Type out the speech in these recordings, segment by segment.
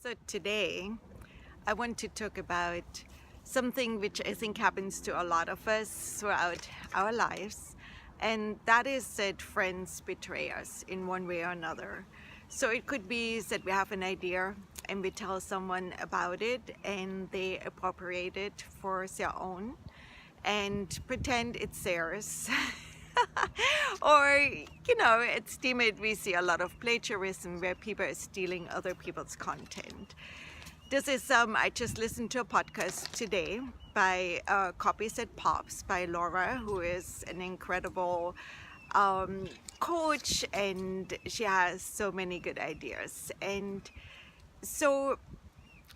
So today I want to talk about something which I think happens to a lot of us throughout our lives, and that is that friends betray us in one way or another. So it could be that we have an idea and we tell someone about it and they appropriate it for their own and pretend it's theirs. Or, it's timid. We see a lot of plagiarism where people are stealing other people's content. This is I just listened to a podcast today by Copies That Pops by Laura, who is an incredible coach, and she has so many good ideas. And so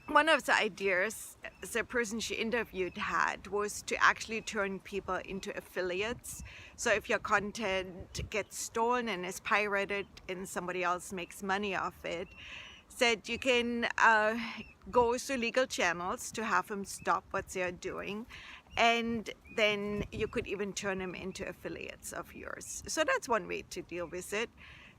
one of the ideas the person she interviewed had was to actually turn people into affiliates. So if your content gets stolen and is pirated and somebody else makes money off it, said you can go through legal channels to have them stop what they're doing, and then you could even turn them into affiliates of yours. So that's one way to deal with it.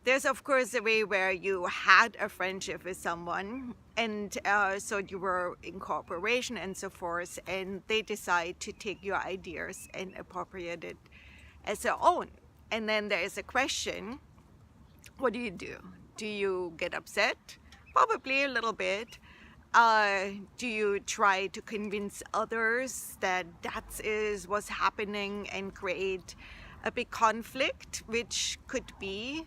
There's of course a way where you had a friendship with someone, and so you were in cooperation and so forth, and they decide to take your ideas and appropriate it as their own. And then there is a question: what do? Do you get upset? Probably a little bit. Do you try to convince others that is what's happening and create a big conflict, which could be,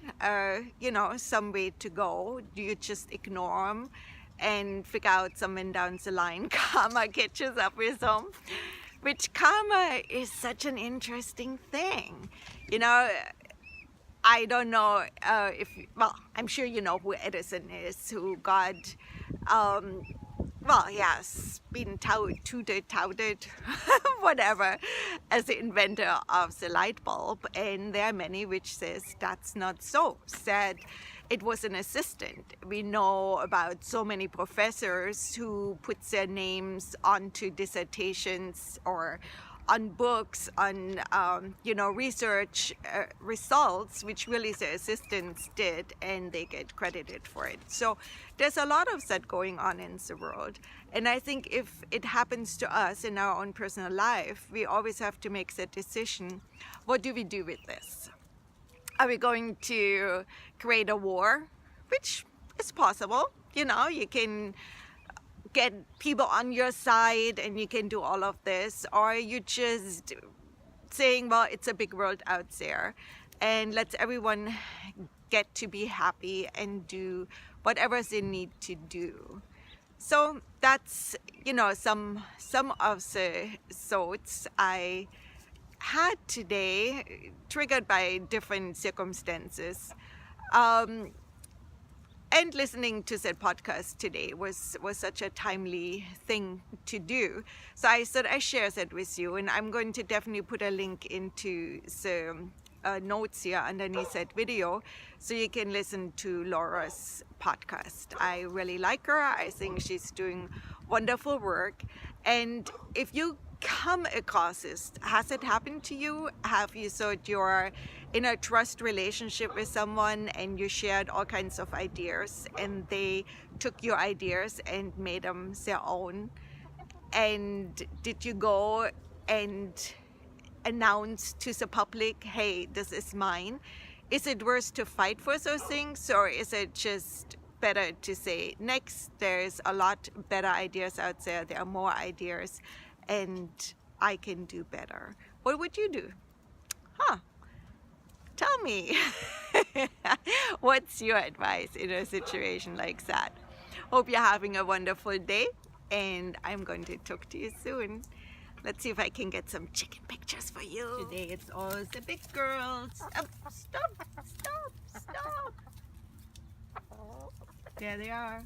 some way to go? Do you just ignore them and figure out something down the line karma catches up with them? Which karma is such an interesting thing. I don't know I'm sure you know who Edison is, who got, yes, been touted, whatever, as the inventor of the light bulb. And there are many which says that's not so, said it was an assistant. We know about so many professors who put their names onto dissertations or on books, on research results, which really the assistants did, and they get credited for it. So there's a lot of that going on in the world. And I think if it happens to us in our own personal life, we always have to make that decision. What do we do with this? Are we going to create a war? Which is possible. You can get people on your side and you can do all of this, or you just saying, well, it's a big world out there and let everyone get to be happy and do whatever they need to do. So that's some of the thoughts I had today, triggered by different circumstances. And listening to that podcast today was such a timely thing to do. So I thought I share that with you, and I'm going to definitely put a link into the notes here underneath that video so you can listen to Laura's podcast. I really like her. I think she's doing wonderful work. And if you come across this, has it happened to you? Have you thought you're in a trust relationship with someone and you shared all kinds of ideas and they took your ideas and made them their own? And did you go and announce to the public, hey, this is mine? Is it worse to fight for those things, or is it just better to say, next, there's a lot better ideas out there, there are more ideas, and I can do better? What would you do? Tell me. What's your advice in a situation like that? Hope you're having a wonderful day, and I'm going to talk to you soon. Let's see if I can get some chicken pictures for you. Today it's all the big girls. Stop. There they are.